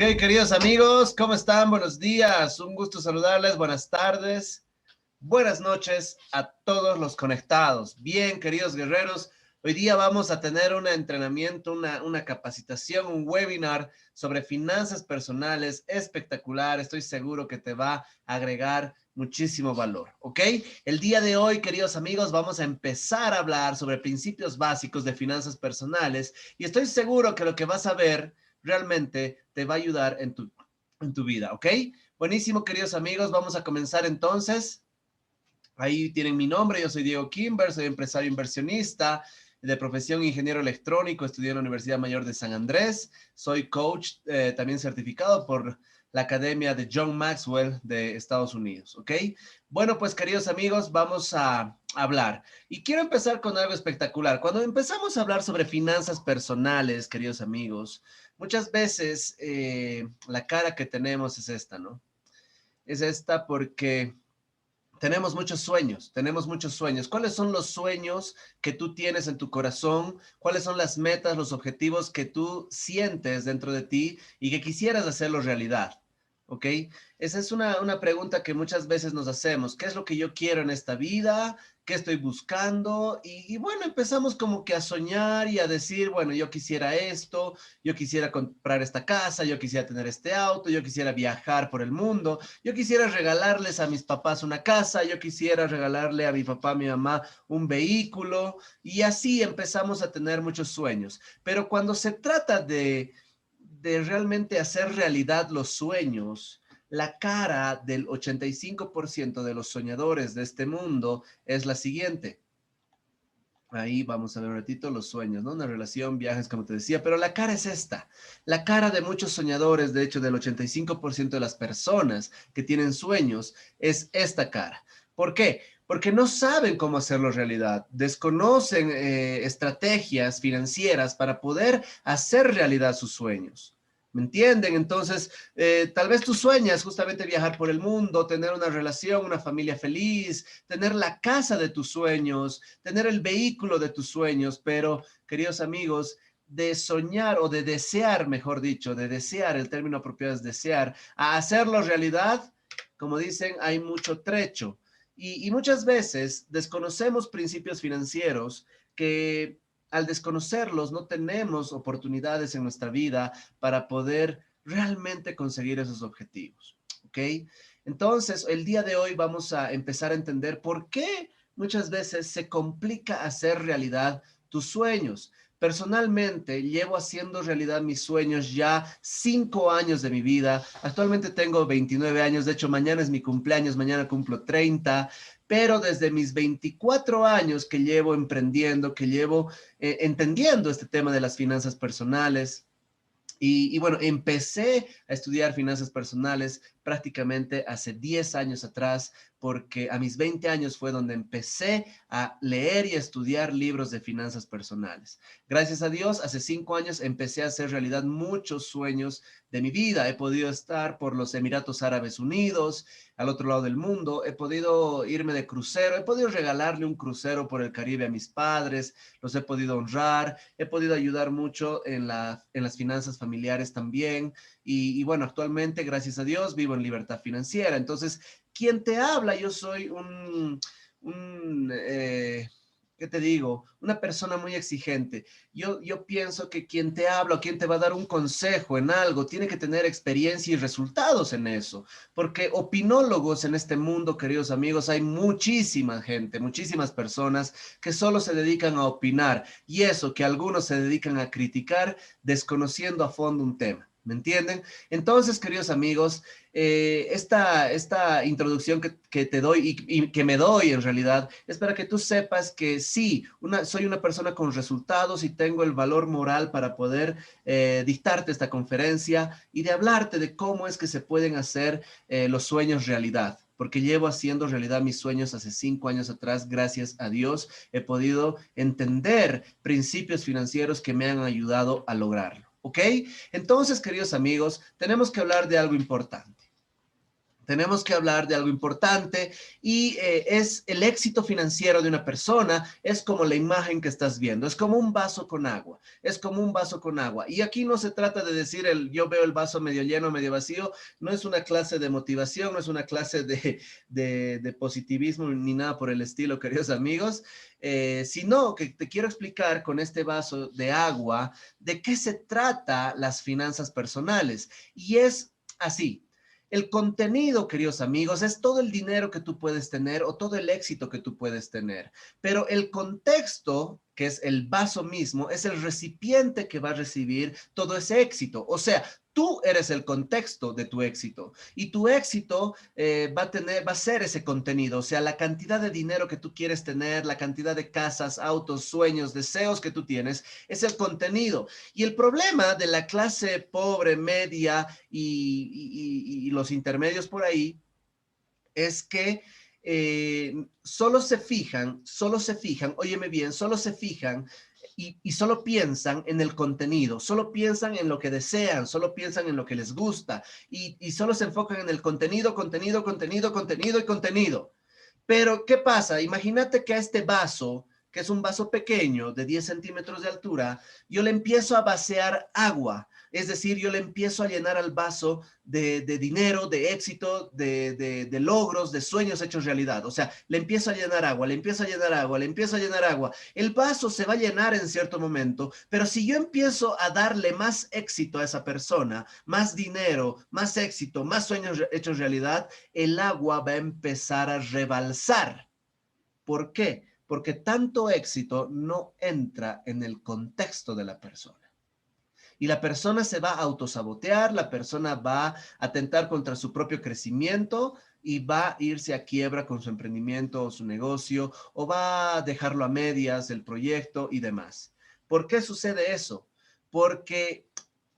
Ok, queridos amigos, ¿cómo están? Buenos días, un gusto saludarles, buenas tardes, buenas noches a todos los conectados. Bien, queridos guerreros, hoy día vamos a tener un entrenamiento, una capacitación, un webinar sobre finanzas personales espectacular. Estoy seguro que te va a agregar muchísimo valor, ¿ok? El día de hoy, queridos amigos, vamos a empezar a hablar sobre principios básicos de finanzas personales y estoy seguro que lo que vas a ver realmente te va a ayudar en tu vida, ¿ok? Buenísimo, queridos amigos, vamos a comenzar entonces. Ahí tienen mi nombre, yo soy Diego Kimber, soy empresario inversionista, de profesión ingeniero electrónico, estudié en la Universidad Mayor de San Andrés, soy coach también certificado por la Academia de John Maxwell de Estados Unidos, ¿ok? Bueno, pues queridos amigos, vamos a hablar. Y quiero empezar con algo espectacular. Cuando empezamos a hablar sobre finanzas personales, queridos amigos, muchas veces la cara que tenemos es esta, ¿no? Es esta porque tenemos muchos sueños, tenemos muchos sueños. ¿Cuáles son los sueños que tú tienes en tu corazón? ¿Cuáles son las metas, los objetivos que tú sientes dentro de ti y que quisieras hacerlos realidad? ¿Ok? Esa es una pregunta que muchas veces nos hacemos. ¿Qué es lo que yo quiero en esta vida? ¿Qué estoy buscando? Y bueno, empezamos como que a soñar y a decir, bueno, yo quisiera esto, yo quisiera comprar esta casa, yo quisiera tener este auto, yo quisiera viajar por el mundo. Yo quisiera regalarles a mis papás una casa, yo quisiera regalarle a mi papá, a mi mamá un vehículo y así empezamos a tener muchos sueños. Pero cuando se trata de realmente hacer realidad los sueños, la cara del 85% de los soñadores de este mundo es la siguiente. Ahí vamos a ver un ratito los sueños, ¿no? Una relación, viajes, como te decía, pero la cara es esta. La cara de muchos soñadores, de hecho, del 85% de las personas que tienen sueños, es esta cara. ¿Por qué? Porque no saben cómo hacerlo realidad, desconocen estrategias financieras para poder hacer realidad sus sueños. ¿Me entienden? Entonces, tal vez tú sueñas justamente viajar por el mundo, tener una relación, una familia feliz, tener la casa de tus sueños, tener el vehículo de tus sueños, pero, queridos amigos, de soñar o de desear, mejor dicho, de desear, el término apropiado es desear, a hacerlo realidad, como dicen, hay mucho trecho. Y muchas veces desconocemos principios financieros que al desconocerlos no tenemos oportunidades en nuestra vida para poder realmente conseguir esos objetivos, ¿ok? Entonces, el día de hoy vamos a empezar a entender por qué muchas veces se complica hacer realidad tus sueños. Personalmente, llevo haciendo realidad mis sueños ya 5 años de mi vida. Actualmente tengo 29 años, de hecho mañana es mi cumpleaños, mañana cumplo 30, pero desde mis 24 años que llevo emprendiendo, que llevo entendiendo este tema de las finanzas personales, y bueno, empecé a estudiar finanzas personales prácticamente hace 10 años atrás, porque a mis 20 años fue donde empecé a leer y a estudiar libros de finanzas personales. Gracias a Dios, hace 5 años empecé a hacer realidad muchos sueños de mi vida. He podido estar por los Emiratos Árabes Unidos, al otro lado del mundo. He podido irme de crucero, he podido regalarle un crucero por el Caribe a mis padres, los he podido honrar, he podido ayudar mucho en las finanzas familiares también. Y bueno, actualmente, gracias a Dios, vivo en libertad financiera. Entonces, quien te habla, yo soy ¿qué te digo? Una persona muy exigente. Yo pienso que quien te habla o quien te va a dar un consejo en algo tiene que tener experiencia y resultados en eso, porque opinólogos en este mundo, queridos amigos, hay muchísima gente, muchísimas personas que solo se dedican a opinar y eso que algunos se dedican a criticar desconociendo a fondo un tema. ¿Me entienden? Entonces, queridos amigos, esta introducción que te doy y que me doy en realidad es para que tú sepas que sí, soy una persona con resultados y tengo el valor moral para poder dictarte esta conferencia y de hablarte de cómo es que se pueden hacer los sueños realidad. Porque llevo haciendo realidad mis sueños hace 5 años atrás, gracias a Dios, he podido entender principios financieros que me han ayudado a lograrlo. ¿Ok? Entonces, queridos amigos, tenemos que hablar de algo importante. tenemos que hablar de algo importante y es el éxito financiero de una persona, es como la imagen que estás viendo, es como un vaso con agua, es como un vaso con agua. Y aquí no se trata de decir yo veo el vaso medio lleno, medio vacío, no es una clase de motivación, no es una clase de positivismo ni nada por el estilo, queridos amigos, sino que te quiero explicar con este vaso de agua de qué se trata las finanzas personales. Y es así. El contenido, queridos amigos, es todo el dinero que tú puedes tener o todo el éxito que tú puedes tener. Pero el contexto, que es el vaso mismo, es el recipiente que va a recibir todo ese éxito. O sea, tú eres el contexto de tu éxito y tu éxito va a ser ese contenido. O sea, la cantidad de dinero que tú quieres tener, la cantidad de casas, autos, sueños, deseos que tú tienes, es el contenido. Y el problema de la clase pobre, media y los intermedios por ahí es que solo se fijan, óyeme bien, solo se fijan y solo piensan en el contenido, solo piensan en lo que desean, solo piensan en lo que les gusta y solo se enfocan en el contenido, contenido, contenido, contenido y contenido. Pero, ¿qué pasa? Imagínate que a este vaso, que es un vaso pequeño de 10 centímetros de altura, yo le empiezo a vaciar agua. Es decir, yo le empiezo a llenar al vaso de dinero, de éxito, de logros, de sueños hechos realidad. O sea, le empiezo a llenar agua, le empiezo a llenar agua, le empiezo a llenar agua. El vaso se va a llenar en cierto momento, pero si yo empiezo a darle más éxito a esa persona, más dinero, más éxito, más sueños hechos realidad, el agua va a empezar a rebalsar. ¿Por qué? Porque tanto éxito no entra en el contexto de la persona. Y la persona se va a autosabotear, la persona va a atentar contra su propio crecimiento y va a irse a quiebra con su emprendimiento o su negocio, o va a dejarlo a medias, el proyecto y demás. ¿Por qué sucede eso? Porque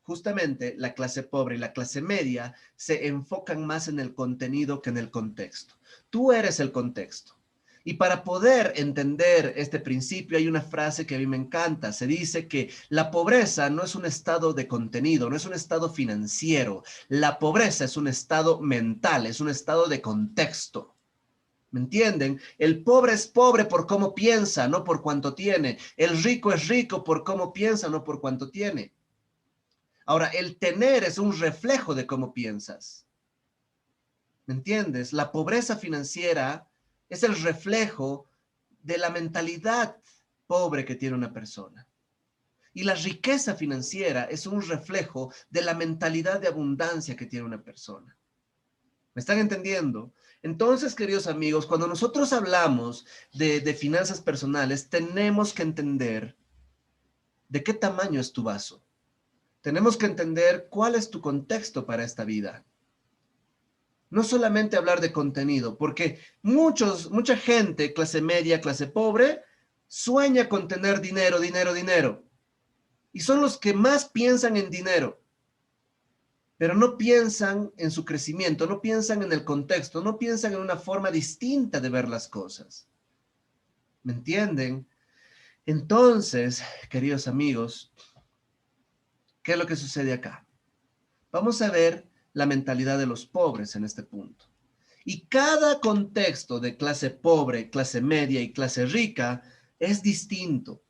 justamente la clase pobre y la clase media se enfocan más en el contenido que en el contexto. Tú eres el contexto. Y para poder entender este principio hay una frase que a mí me encanta. Se dice que la pobreza no es un estado de contenido, no es un estado financiero. La pobreza es un estado mental, es un estado de contexto. ¿Me entienden? El pobre es pobre por cómo piensa, no por cuánto tiene. El rico es rico por cómo piensa, no por cuánto tiene. Ahora, el tener es un reflejo de cómo piensas. ¿Me entiendes? La pobreza financiera es el reflejo de la mentalidad pobre que tiene una persona. Y la riqueza financiera es un reflejo de la mentalidad de abundancia que tiene una persona. ¿Me están entendiendo? Entonces, queridos amigos, cuando nosotros hablamos de finanzas personales, tenemos que entender de qué tamaño es tu vaso. Tenemos que entender cuál es tu contexto para esta vida. No solamente hablar de contenido, porque mucha gente, clase media, clase pobre, sueña con tener dinero, dinero, dinero. Y son los que más piensan en dinero, pero no piensan en su crecimiento, no piensan en el contexto, no piensan en una forma distinta de ver las cosas. ¿Me entienden? Entonces, queridos amigos, ¿qué es lo que sucede acá? Vamos a ver la mentalidad de los pobres en este punto. Y cada contexto de clase pobre, clase media y clase rica es distinto.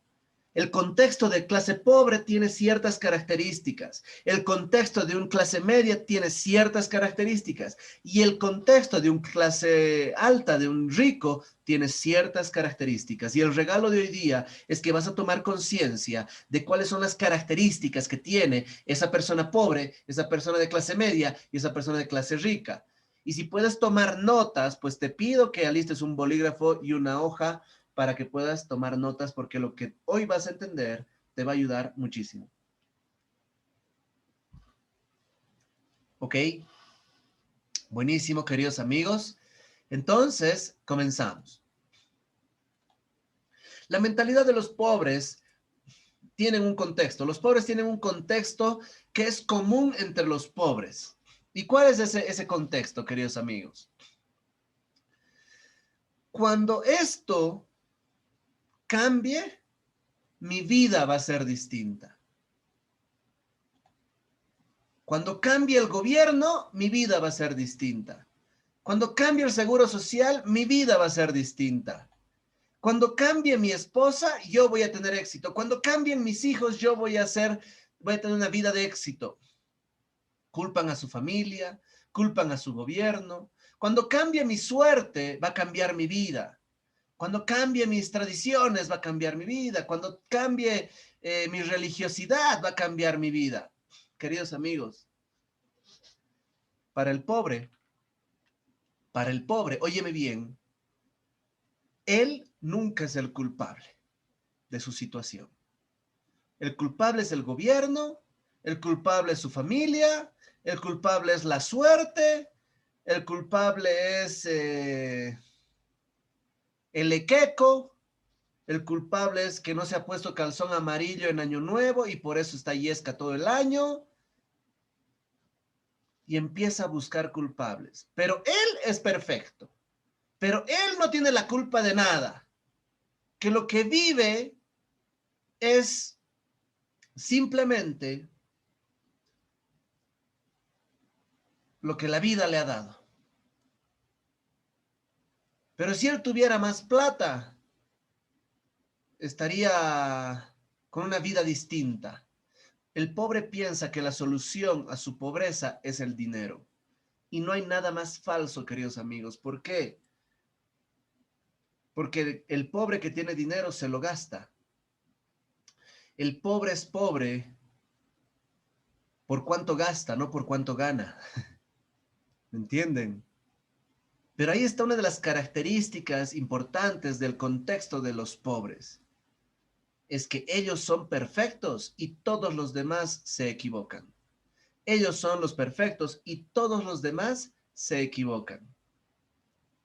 El contexto de clase pobre tiene ciertas características. El contexto de un clase media tiene ciertas características. Y el contexto de un clase alta, de un rico, tiene ciertas características. Y el regalo de hoy día es que vas a tomar conciencia de cuáles son las características que tiene esa persona pobre, esa persona de clase media y esa persona de clase rica. Y si puedes tomar notas, pues te pido que alistes un bolígrafo y una hoja para que puedas tomar notas, porque lo que hoy vas a entender te va a ayudar muchísimo. ¿Ok? Buenísimo, queridos amigos. Entonces, comenzamos. La mentalidad de los pobres tienen un contexto. Los pobres tienen un contexto que es común entre los pobres. ¿Y cuál es ese contexto, queridos amigos? Cuando esto cambie, mi vida va a ser distinta. Cuando cambie el gobierno, mi vida va a ser distinta. Cuando cambie el seguro social, mi vida va a ser distinta. Cuando cambie mi esposa, yo voy a tener éxito. Cuando cambien mis hijos, yo voy a tener una vida de éxito. Culpan a su familia, culpan a su gobierno. Cuando cambie mi suerte, va a cambiar mi vida. Cuando cambie mis tradiciones, va a cambiar mi vida. Cuando cambie mi religiosidad, va a cambiar mi vida. Queridos amigos, para el pobre, óyeme bien, él nunca es el culpable de su situación. El culpable es el gobierno, el culpable es su familia, el culpable es la suerte, el culpable es el equeco, el culpable es que no se ha puesto calzón amarillo en Año Nuevo y por eso está yesca todo el año. Y empieza a buscar culpables. Pero él es perfecto. Pero él no tiene la culpa de nada. Que lo que vive es simplemente lo que la vida le ha dado. Pero si él tuviera más plata, estaría con una vida distinta. El pobre piensa que la solución a su pobreza es el dinero. Y no hay nada más falso, queridos amigos. ¿Por qué? Porque el pobre que tiene dinero se lo gasta. El pobre es pobre por cuánto gasta, no por cuánto gana. ¿Me entienden? Pero ahí está una de las características importantes del contexto de los pobres. Es que ellos son perfectos y todos los demás se equivocan. Ellos son los perfectos y todos los demás se equivocan.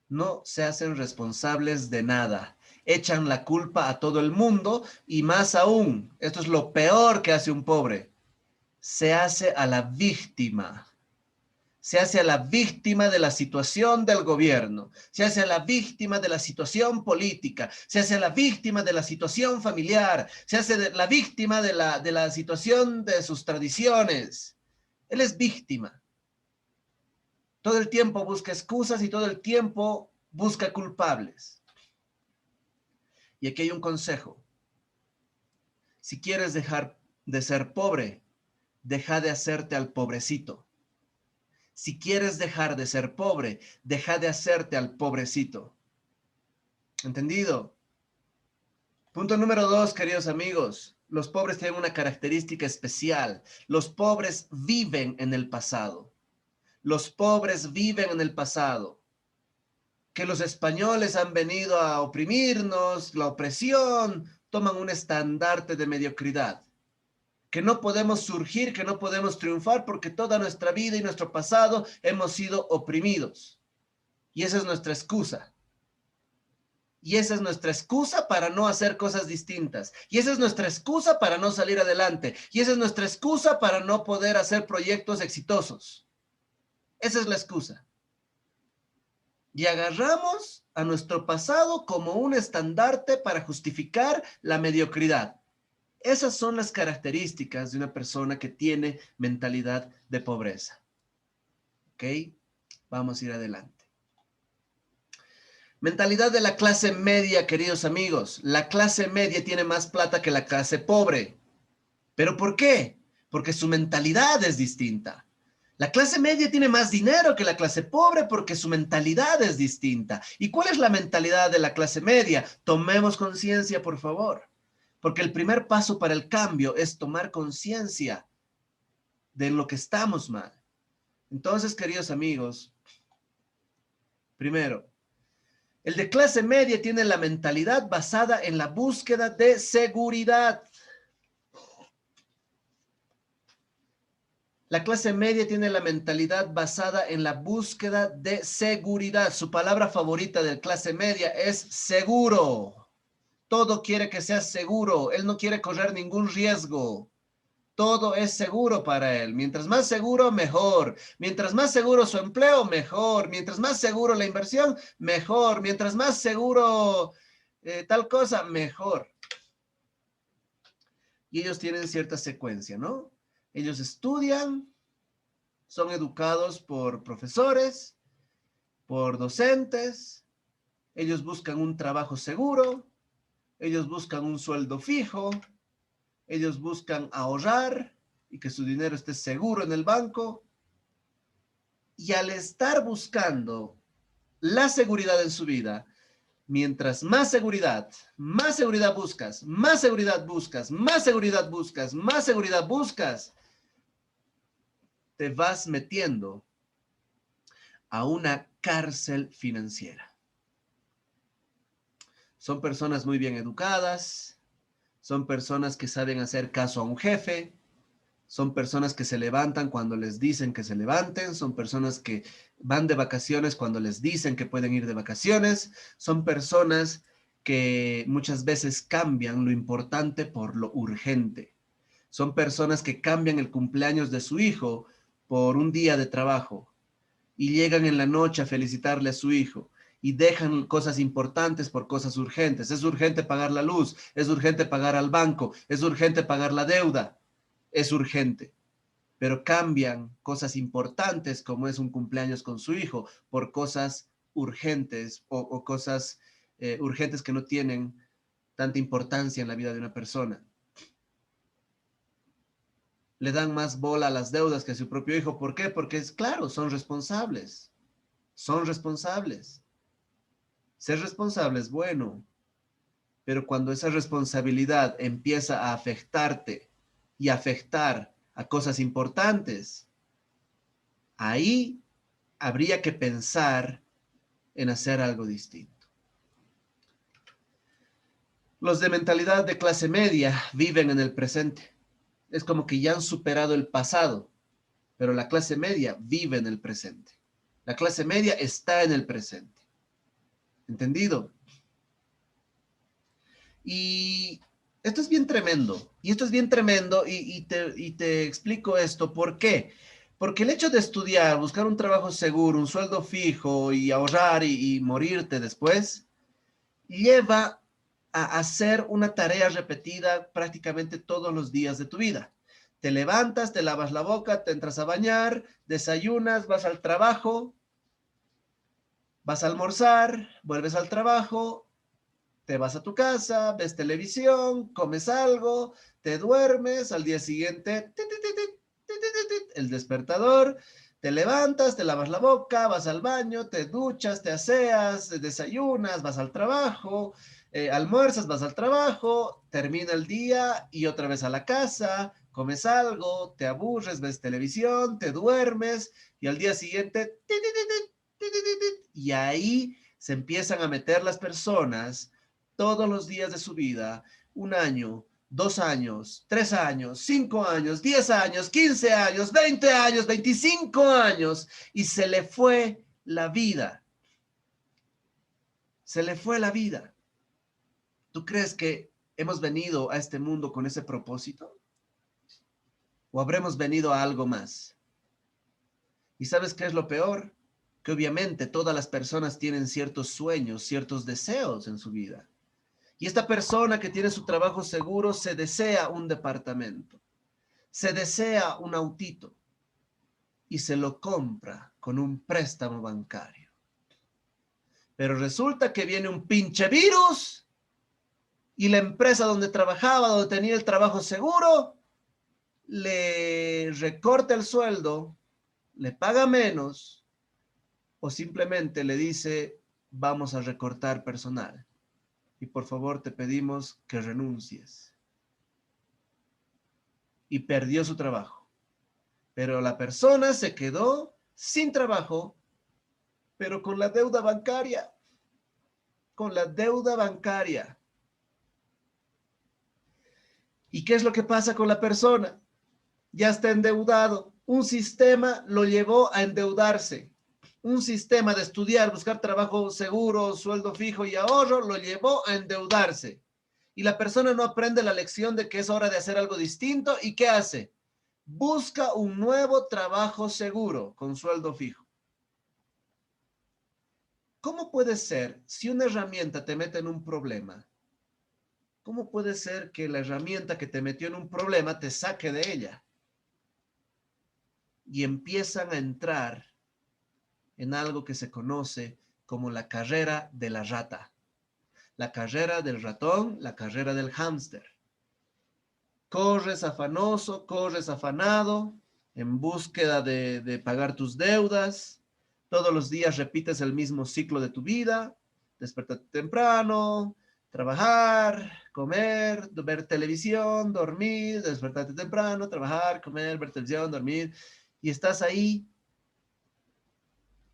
No se hacen responsables de nada. Echan la culpa a todo el mundo y más aún, esto es lo peor que hace un pobre, se hace a la víctima. Se hace a la víctima de la situación del gobierno, se hace a la víctima de la situación política, se hace a la víctima de la situación familiar, se hace la víctima de la situación de sus tradiciones. Él es víctima. Todo el tiempo busca excusas y todo el tiempo busca culpables. Y aquí hay un consejo. Si quieres dejar de ser pobre, deja de hacerte al pobrecito. Si quieres dejar de ser pobre, deja de hacerte al pobrecito. ¿Entendido? Punto número 2, queridos amigos. Los pobres tienen una característica especial. Los pobres viven en el pasado. Los pobres viven en el pasado. Que los españoles han venido a oprimirnos, la opresión, toman un estandarte de mediocridad. Que no podemos surgir, que no podemos triunfar porque toda nuestra vida y nuestro pasado hemos sido oprimidos. Y esa es nuestra excusa. Y esa es nuestra excusa para no hacer cosas distintas. Y esa es nuestra excusa para no salir adelante. Y esa es nuestra excusa para no poder hacer proyectos exitosos. Esa es la excusa. Y agarramos a nuestro pasado como un estandarte para justificar la mediocridad. Esas son las características de una persona que tiene mentalidad de pobreza. ¿Ok? Vamos a ir adelante. Mentalidad de la clase media, queridos amigos. La clase media tiene más plata que la clase pobre. ¿Pero por qué? Porque su mentalidad es distinta. La clase media tiene más dinero que la clase pobre porque su mentalidad es distinta. ¿Y cuál es la mentalidad de la clase media? Tomemos conciencia, por favor. Porque el primer paso para el cambio es tomar conciencia de lo que estamos mal. Entonces, queridos amigos, primero, el de clase media tiene la mentalidad basada en la búsqueda de seguridad. La clase media tiene la mentalidad basada en la búsqueda de seguridad. Su palabra favorita de clase media es seguro. Todo quiere que sea seguro. Él no quiere correr ningún riesgo. Todo es seguro para él. Mientras más seguro, mejor. Mientras más seguro su empleo, mejor. Mientras más seguro la inversión, mejor. Mientras más seguro tal cosa, mejor. Y ellos tienen cierta secuencia, ¿no? Ellos estudian, son educados por profesores, por docentes, ellos buscan un trabajo seguro, ellos buscan un sueldo fijo, ellos buscan ahorrar y que su dinero esté seguro en el banco. Y al estar buscando la seguridad en su vida, mientras más seguridad buscas, más seguridad buscas, más seguridad buscas, más seguridad buscas, te vas metiendo a una cárcel financiera. Son personas muy bien educadas, son personas que saben hacer caso a un jefe, son personas que se levantan cuando les dicen que se levanten, son personas que van de vacaciones cuando les dicen que pueden ir de vacaciones, son personas que muchas veces cambian lo importante por lo urgente. Son personas que cambian el cumpleaños de su hijo por un día de trabajo y llegan en la noche a felicitarle a su hijo y dejan cosas importantes por cosas urgentes. Es urgente pagar la luz, es urgente pagar al banco, es urgente pagar la deuda, es urgente. Pero cambian cosas importantes como es un cumpleaños con su hijo por cosas urgentes o cosas urgentes que no tienen tanta importancia en la vida de una persona. Le dan más bola a las deudas que a su propio hijo. ¿Por qué? Porque es claro, son responsables. Son responsables. Ser responsable es bueno, pero cuando esa responsabilidad empieza a afectarte y afectar a cosas importantes, ahí habría que pensar en hacer algo distinto. Los de mentalidad de clase media viven en el presente. Es como que ya han superado el pasado, pero la clase media vive en el presente. La clase media está en el presente. ¿Entendido? Y esto es bien tremendo. Y esto es bien tremendo y te explico esto. ¿Por qué? Porque el hecho de estudiar, buscar un trabajo seguro, un sueldo fijo y ahorrar y morirte después, lleva a hacer una tarea repetida prácticamente todos los días de tu vida. Te levantas, te lavas la boca, te entras a bañar, desayunas, vas al trabajo, vas a almorzar, vuelves al trabajo, te vas a tu casa, ves televisión, comes algo, te duermes, al día siguiente, el despertador, te levantas, te lavas la boca, vas al baño, te duchas, te aseas, desayunas, vas al trabajo, almuerzas, vas al trabajo, termina el día y otra vez a la casa, comes algo, te aburres, ves televisión, te duermes y al día siguiente, y ahí se empiezan a meter las personas todos los días de su vida, 1 año, 2 años, 3 años, 5 años, 10 años, 15 años, 20 años, 25 años, y se le fue la vida. Se le fue la vida. ¿Tú crees que hemos venido a este mundo con ese propósito? ¿O habremos venido a algo más? ¿Y sabes qué es lo peor? Que obviamente todas las personas tienen ciertos sueños, ciertos deseos en su vida. Y esta persona que tiene su trabajo seguro se desea un departamento, se desea un autito y se lo compra con un préstamo bancario. Pero resulta que viene un pinche virus y la empresa donde trabajaba, donde tenía el trabajo seguro, le recorta el sueldo, le paga menos o simplemente le dice, vamos a recortar personal y por favor te pedimos que renuncies. Y perdió su trabajo. Pero la persona se quedó sin trabajo, pero con la deuda bancaria, con la deuda bancaria. ¿Y qué es lo que pasa con la persona? Ya está endeudado. Un sistema lo llevó a endeudarse. Un sistema de estudiar, buscar trabajo seguro, sueldo fijo y ahorro, lo llevó a endeudarse. Y la persona no aprende la lección de que es hora de hacer algo distinto. ¿Y qué hace? Busca un nuevo trabajo seguro con sueldo fijo. ¿Cómo puede ser si una herramienta te mete en un problema? ¿Cómo puede ser que la herramienta que te metió en un problema te saque de ella? Y empiezan a entrar en algo que se conoce como la carrera de la rata, la carrera del ratón, la carrera del hámster. Corres afanoso, corres afanado, en búsqueda de pagar tus deudas. Todos los días repites el mismo ciclo de tu vida. Despertarte temprano, trabajar, comer, ver televisión, dormir, despertarte temprano, trabajar, comer, ver televisión, dormir. Y estás ahí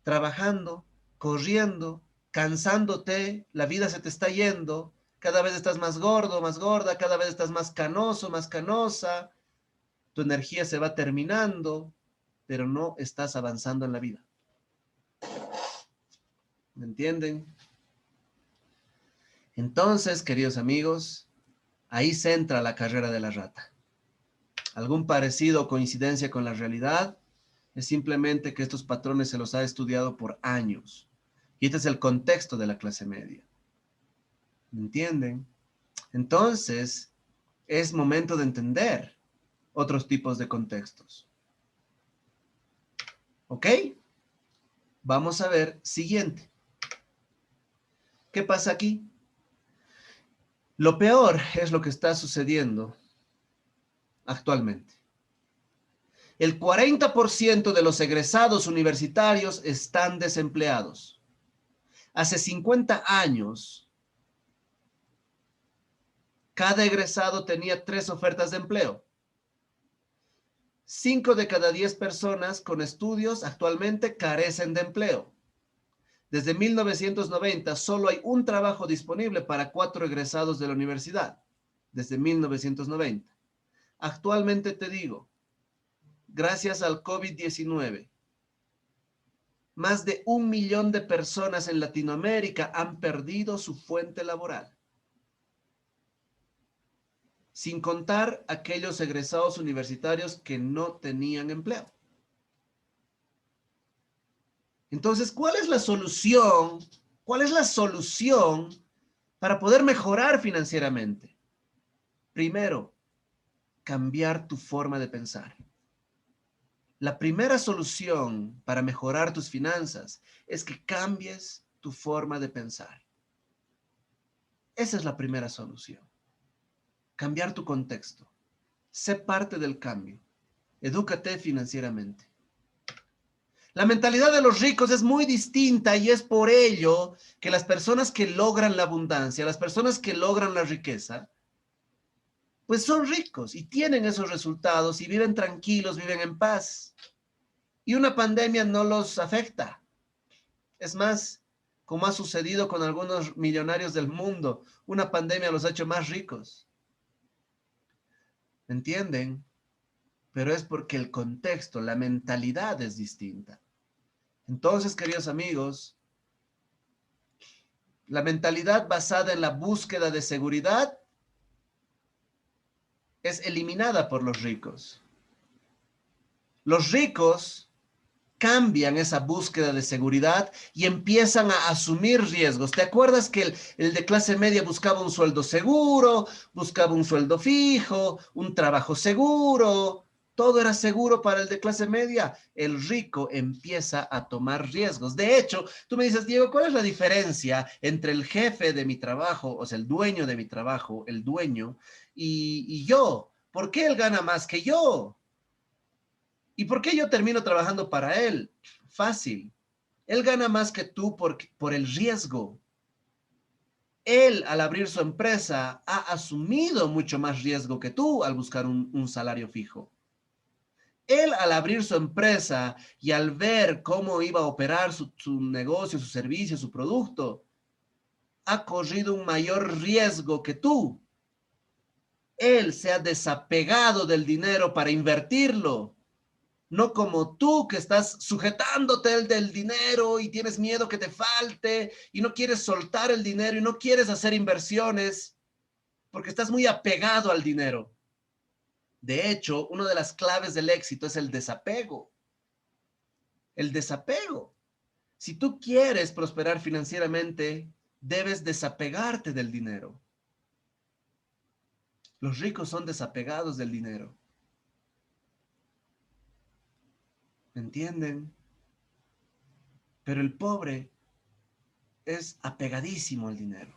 trabajando, corriendo, cansándote, la vida se te está yendo, cada vez estás más gordo, más gorda, cada vez estás más canoso, más canosa, tu energía se va terminando, pero no estás avanzando en la vida. ¿Me entienden? Entonces, queridos amigos, ahí se entra la carrera de la rata. ¿Algún parecido o coincidencia con la realidad? Es simplemente que estos patrones se los ha estudiado por años. Y este es el contexto de la clase media. ¿Me entienden? Entonces, es momento de entender otros tipos de contextos. ¿Ok? Vamos a ver siguiente. ¿Qué pasa aquí? Lo peor es lo que está sucediendo actualmente. El 40% de los egresados universitarios están desempleados. Hace 50 años, cada egresado tenía 3 ofertas de empleo. 5 de cada 10 personas con estudios actualmente carecen de empleo. Desde 1990 solo hay un trabajo disponible para 4 egresados de la universidad. Desde 1990. Actualmente te digo, gracias al COVID-19, más de 1 millón de personas en Latinoamérica han perdido su fuente laboral. Sin contar aquellos egresados universitarios que no tenían empleo. Entonces, ¿cuál es la solución? ¿Cuál es la solución para poder mejorar financieramente? Primero, cambiar tu forma de pensar. La primera solución para mejorar tus finanzas es que cambies tu forma de pensar. Esa es la primera solución. Cambiar tu contexto. Sé parte del cambio. Edúcate financieramente. La mentalidad de los ricos es muy distinta y es por ello que las personas que logran la abundancia, las personas que logran la riqueza, pues son ricos y tienen esos resultados y viven tranquilos, viven en paz. Y una pandemia no los afecta. Es más, como ha sucedido con algunos millonarios del mundo, una pandemia los ha hecho más ricos. ¿Me entienden? Pero es porque el contexto, la mentalidad es distinta. Entonces, queridos amigos, la mentalidad basada en la búsqueda de seguridad es eliminada por los ricos. Los ricos cambian esa búsqueda de seguridad y empiezan a asumir riesgos. ¿Te acuerdas que el de clase media buscaba un sueldo seguro, buscaba un sueldo fijo, un trabajo seguro? Todo era seguro para el de clase media. El rico empieza a tomar riesgos. De hecho, tú me dices, Diego, ¿cuál es la diferencia entre el jefe de mi trabajo, o sea, el dueño de mi trabajo, el dueño, y yo? ¿Por qué él gana más que yo? ¿Y por qué yo termino trabajando para él? Fácil. Él gana más que tú por el riesgo. Él, al abrir su empresa, ha asumido mucho más riesgo que tú al buscar un salario fijo. Él, al abrir su empresa y al ver cómo iba a operar su negocio, su servicio, su producto, ha corrido un mayor riesgo que tú. Él se ha desapegado del dinero para invertirlo. No como tú que estás sujetándote del dinero y tienes miedo que te falte y no quieres soltar el dinero y no quieres hacer inversiones porque estás muy apegado al dinero. De hecho, una de las claves del éxito es el desapego. El desapego. Si tú quieres prosperar financieramente, debes desapegarte del dinero. Los ricos son desapegados del dinero. ¿Me entienden? pero el pobre es apegadísimo al dinero.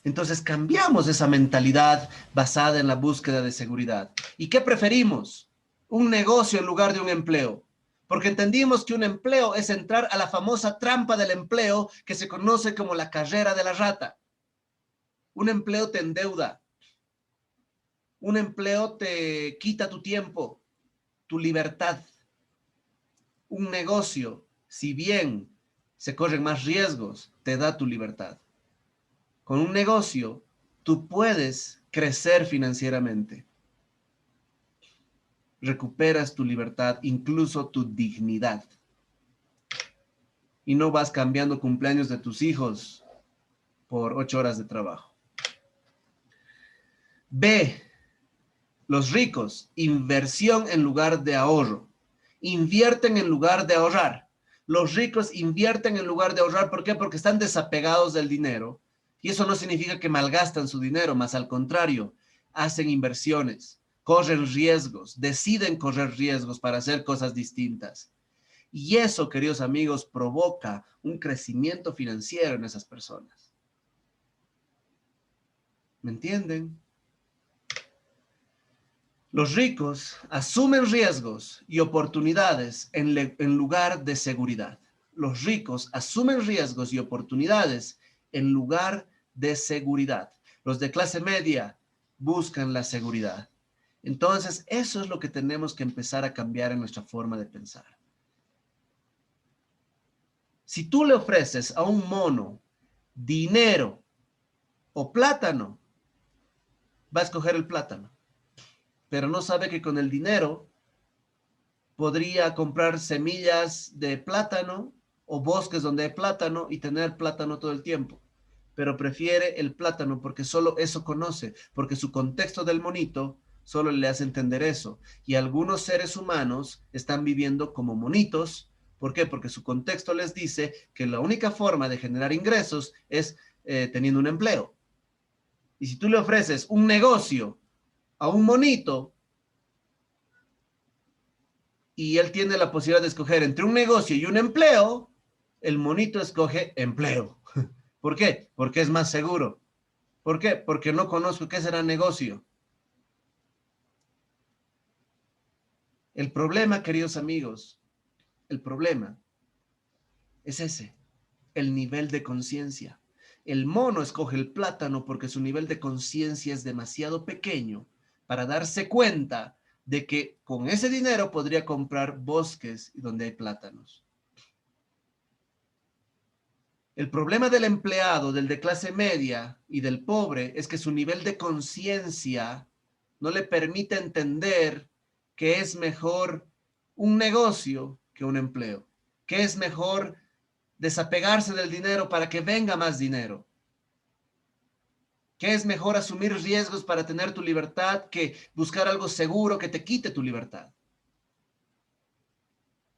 Entonces cambiamos esa mentalidad basada en la búsqueda de seguridad. ¿Y qué preferimos? Un negocio en lugar de un empleo. Porque entendimos que un empleo es entrar a la famosa trampa del empleo que se conoce como la carrera de la rata. Un empleo te endeuda. Un empleo te quita tu tiempo, tu libertad. Un negocio, si bien se corren más riesgos, te da tu libertad. Con un negocio, tú puedes crecer financieramente. Recuperas tu libertad, incluso tu dignidad. Y no vas cambiando cumpleaños de tus hijos por 8 horas de trabajo. B. Los ricos, inversión en lugar de ahorro. Invierten en lugar de ahorrar. Los ricos invierten en lugar de ahorrar. ¿Por qué? Porque están desapegados del dinero. Y eso no significa que malgastan su dinero, más al contrario, hacen inversiones, corren riesgos, deciden correr riesgos para hacer cosas distintas. Y eso, queridos amigos, provoca un crecimiento financiero en esas personas. ¿Me entienden? Los ricos asumen riesgos y oportunidades en lugar de seguridad. Los ricos asumen riesgos y oportunidades en lugar de seguridad. Los de clase media buscan la seguridad. Entonces, eso es lo que tenemos que empezar a cambiar en nuestra forma de pensar. Si tú le ofreces a un mono dinero o plátano, va a escoger el plátano, pero no sabe que con el dinero podría comprar semillas de plátano o bosques donde hay plátano y tener plátano todo el tiempo. Pero prefiere el plátano porque solo eso conoce, porque su contexto del monito solo le hace entender eso. Y algunos seres humanos están viviendo como monitos. ¿Por qué? Porque su contexto les dice que la única forma de generar ingresos es teniendo un empleo. Y si tú le ofreces un negocio a un monito, y él tiene la posibilidad de escoger entre un negocio y un empleo, el monito escoge empleo. ¿Por qué? Porque es más seguro. ¿Por qué? Porque no conozco qué será negocio. El problema, queridos amigos, el problema es ese, el nivel de conciencia. El mono escoge el plátano porque su nivel de conciencia es demasiado pequeño para darse cuenta de que con ese dinero podría comprar bosques donde hay plátanos. El problema del empleado, del de clase media y del pobre es que su nivel de conciencia no le permite entender que es mejor un negocio que un empleo, que es mejor desapegarse del dinero para que venga más dinero, que es mejor asumir riesgos para tener tu libertad que buscar algo seguro que te quite tu libertad.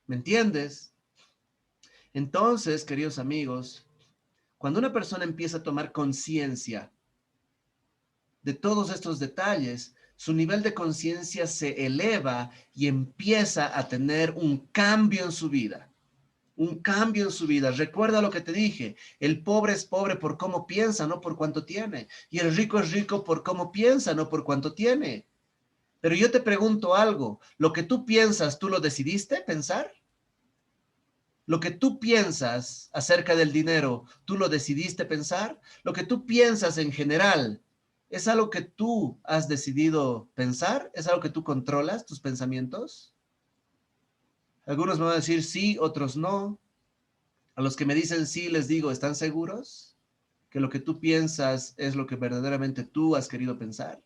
¿Me entiendes? Entonces, queridos amigos, cuando una persona empieza a tomar conciencia de todos estos detalles, su nivel de conciencia se eleva y empieza a tener un cambio en su vida. Un cambio en su vida. Recuerda lo que te dije. El pobre es pobre por cómo piensa, no por cuánto tiene. Y el rico es rico por cómo piensa, no por cuánto tiene. Pero yo te pregunto algo. ¿Lo que tú piensas, tú lo decidiste pensar? Lo que tú piensas acerca del dinero, ¿tú lo decidiste pensar? Lo que tú piensas en general, ¿es algo que tú has decidido pensar? ¿Es algo que tú controlas, tus pensamientos? Algunos me van a decir sí, otros no. A los que me dicen sí, les digo, ¿están seguros que lo que tú piensas es lo que verdaderamente tú has querido pensar?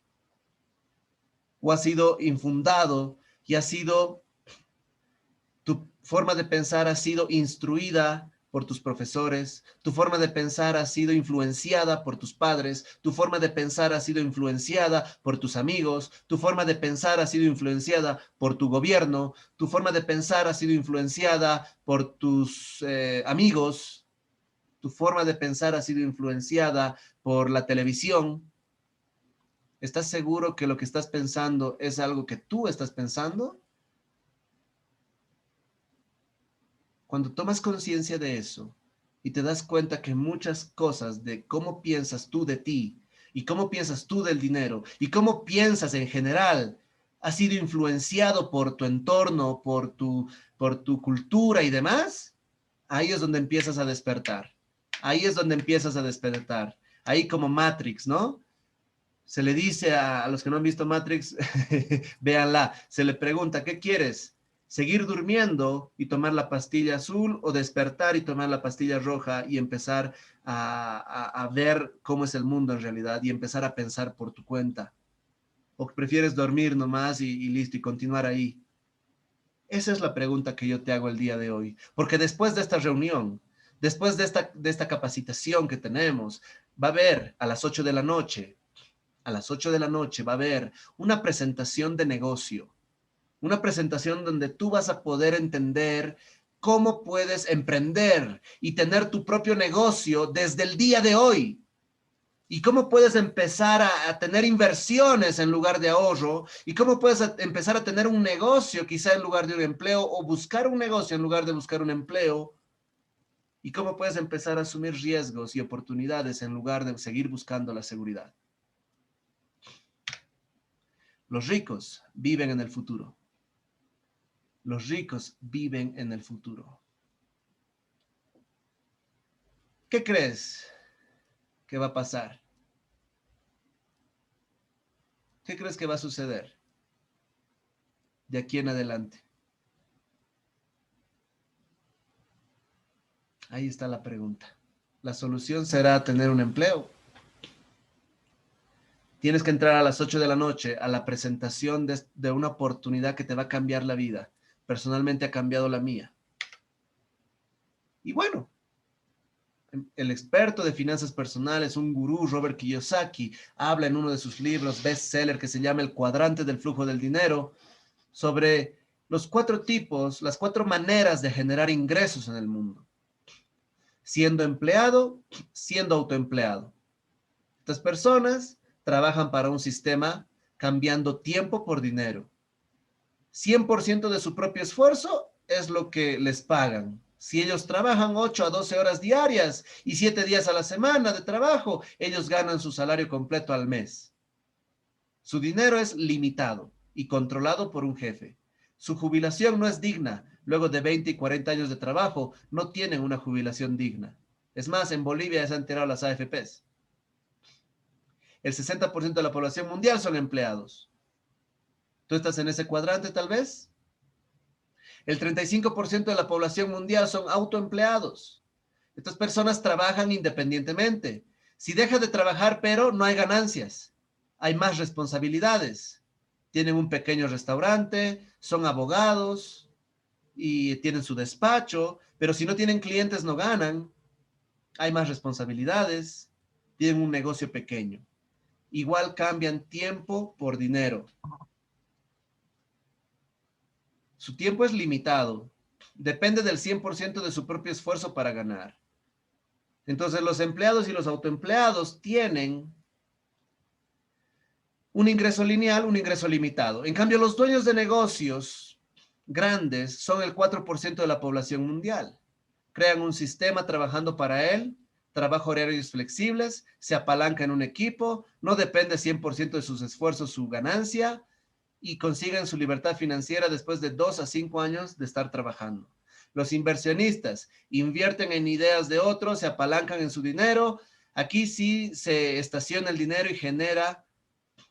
¿O ha sido infundado y ha sido tu forma de pensar ha sido instruida por tus profesores, tu forma de pensar ha sido influenciada por tus padres, tu forma de pensar ha sido influenciada por tus amigos, tu forma de pensar ha sido influenciada por tu gobierno, tu forma de pensar ha sido influenciada por tus amigos, tu forma de pensar ha sido influenciada por la televisión. ¿Estás seguro que lo que estás pensando es algo que tú estás pensando? Cuando tomas conciencia de eso y te das cuenta que muchas cosas de cómo piensas tú de ti y cómo piensas tú del dinero y cómo piensas en general ha sido influenciado por tu entorno, por tu cultura y demás, ahí es donde empiezas a despertar. Ahí es donde empiezas a despertar. Ahí como Matrix, ¿no? Se le dice a los que no han visto Matrix, véanla, se le pregunta, ¿qué quieres? ¿Seguir durmiendo y tomar la pastilla azul o despertar y tomar la pastilla roja y empezar a ver cómo es el mundo en realidad y empezar a pensar por tu cuenta? ¿O prefieres dormir nomás y listo y continuar ahí? Esa es la pregunta que yo te hago el día de hoy, porque después de esta reunión, después de esta capacitación que tenemos, va a haber a las 8 de la noche, a las 8 de la noche va a haber una presentación de negocio, una presentación donde tú vas a poder entender cómo puedes emprender y tener tu propio negocio desde el día de hoy. Y cómo puedes empezar a tener inversiones en lugar de ahorro, y cómo puedes empezar a tener un negocio quizá en lugar de un empleo, o buscar un negocio en lugar de buscar un empleo, y cómo puedes empezar a asumir riesgos y oportunidades en lugar de seguir buscando la seguridad. Los ricos viven en el futuro. Los ricos viven en el futuro. ¿Qué crees que va a pasar? ¿Qué crees que va a suceder de aquí en adelante? Ahí está la pregunta. La solución será tener un empleo. Tienes que entrar a las 8 de la noche a la presentación de una oportunidad que te va a cambiar la vida. Personalmente ha cambiado la mía. Y bueno, el experto de finanzas personales, un gurú, Robert Kiyosaki, habla en uno de sus libros bestseller que se llama El cuadrante del flujo del dinero, sobre los 4 tipos, las 4 maneras de generar ingresos en el mundo. Siendo empleado, siendo autoempleado. Estas personas trabajan para un sistema cambiando tiempo por dinero. 100% de su propio esfuerzo es lo que les pagan. Si ellos trabajan 8 a 12 horas diarias y 7 días a la semana de trabajo, ellos ganan su salario completo al mes. Su dinero es limitado y controlado por un jefe. Su jubilación no es digna. Luego de 20 y 40 años de trabajo, no tienen una jubilación digna. Es más, en Bolivia ya se han tirado las AFPs. El 60% de la población mundial son empleados. ¿Tú estás en ese cuadrante tal vez? El 35% de la población mundial son autoempleados. Estas personas trabajan independientemente. Si deja de trabajar, pero no hay ganancias, hay más responsabilidades. Tienen un pequeño restaurante, son abogados y tienen su despacho, pero si no tienen clientes no ganan, hay más responsabilidades, tienen un negocio pequeño. Igual cambian tiempo por dinero. Su tiempo es limitado. Depende del 100% de su propio esfuerzo para ganar. Entonces, los empleados y los autoempleados tienen un ingreso lineal, un ingreso limitado. En cambio, los dueños de negocios grandes son el 4% de la población mundial. Crean un sistema trabajando para él, trabajo horarios flexibles, se apalanca en un equipo, no depende 100% de sus esfuerzos su ganancia, y consigan su libertad financiera después de 2 a 5 años de estar trabajando. Los inversionistas invierten en ideas de otros, se apalancan en su dinero. Aquí sí se estaciona el dinero y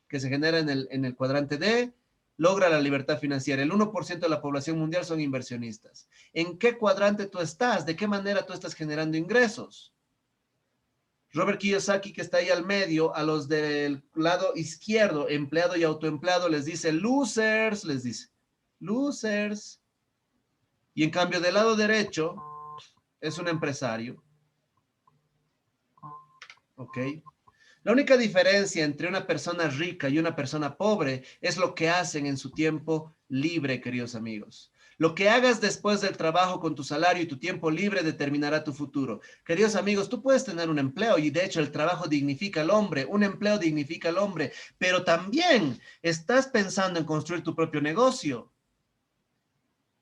que se genera en el cuadrante D, logra la libertad financiera. El 1% de la población mundial son inversionistas. ¿En qué cuadrante tú estás? ¿De qué manera tú estás generando ingresos? Robert Kiyosaki, que está ahí al medio, a los del lado izquierdo, empleado y autoempleado, les dice losers, les dice losers. Y en cambio del lado derecho es un empresario. ¿Ok? La única diferencia entre una persona rica y una persona pobre es lo que hacen en su tiempo libre, queridos amigos. Lo que hagas después del trabajo con tu salario y tu tiempo libre determinará tu futuro. Queridos amigos, tú puedes tener un empleo y de hecho el trabajo dignifica al hombre, un empleo dignifica al hombre, pero también estás pensando en construir tu propio negocio.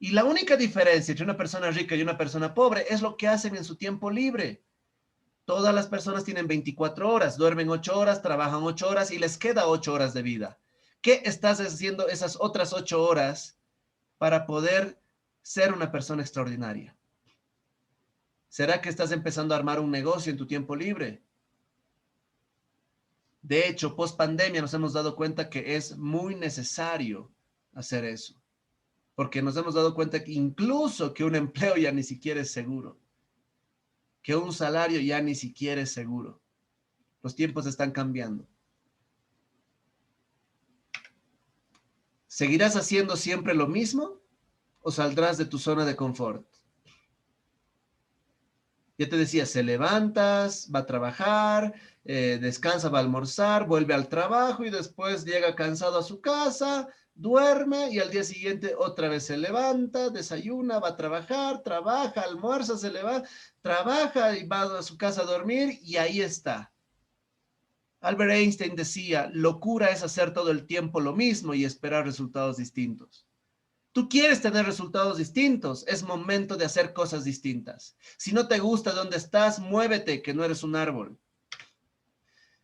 Y la única diferencia entre una persona rica y una persona pobre es lo que hacen en su tiempo libre. Todas las personas tienen 24 horas, duermen 8 horas, trabajan 8 horas y les queda 8 horas de vida. ¿Qué estás haciendo esas otras 8 horas para poder ser una persona extraordinaria? ¿Será que estás empezando a armar un negocio en tu tiempo libre? De hecho, post pandemia nos hemos dado cuenta que es muy necesario hacer eso, porque nos hemos dado cuenta que incluso que un empleo ya ni siquiera es seguro, que un salario ya ni siquiera es seguro. Los tiempos están cambiando. ¿Seguirás haciendo siempre lo mismo o saldrás de tu zona de confort? Ya te decía, se levantas, va a trabajar, descansa, va a almorzar, vuelve al trabajo y después llega cansado a su casa, duerme y al día siguiente otra vez se levanta, desayuna, va a trabajar, trabaja, almuerza, se levanta, trabaja y va a su casa a dormir y ahí está. Albert Einstein decía, locura es hacer todo el tiempo lo mismo y esperar resultados distintos. Tú quieres tener resultados distintos, es momento de hacer cosas distintas. Si no te gusta dónde estás, muévete, que no eres un árbol.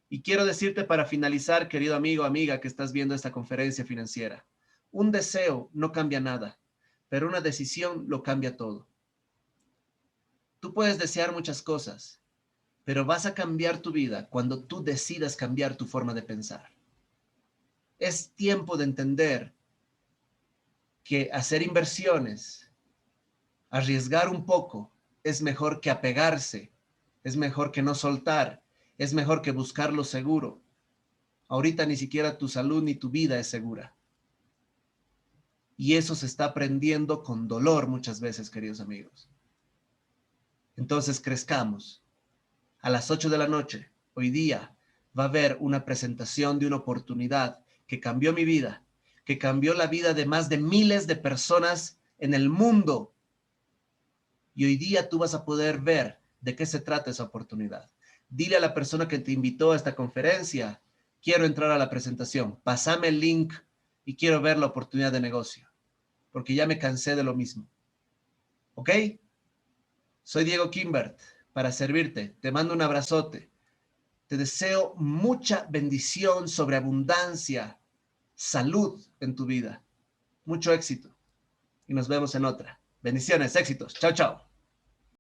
Y quiero decirte para finalizar, querido amigo, amiga, que estás viendo esta conferencia financiera, un deseo no cambia nada, pero una decisión lo cambia todo. Tú puedes desear muchas cosas, pero vas a cambiar tu vida cuando tú decidas cambiar tu forma de pensar. Es tiempo de entender que hacer inversiones, arriesgar un poco, es mejor que apegarse, es mejor que no soltar, es mejor que buscar lo seguro. Ahorita ni siquiera tu salud ni tu vida es segura. Y eso se está aprendiendo con dolor muchas veces, queridos amigos. Entonces crezcamos. A las 8 de la noche, hoy día, va a haber una presentación de una oportunidad que cambió mi vida, que cambió la vida de más de miles de personas en el mundo. Y hoy día tú vas a poder ver de qué se trata esa oportunidad. Dile a la persona que te invitó a esta conferencia, quiero entrar a la presentación, pásame el link y quiero ver la oportunidad de negocio, porque ya me cansé de lo mismo. ¿Ok? Soy Diego Kimbert, para servirte. Te mando un abrazote. Te deseo mucha bendición, sobreabundancia, salud en tu vida. Mucho éxito. Y nos vemos en otra. Bendiciones, éxitos. Chao, chao.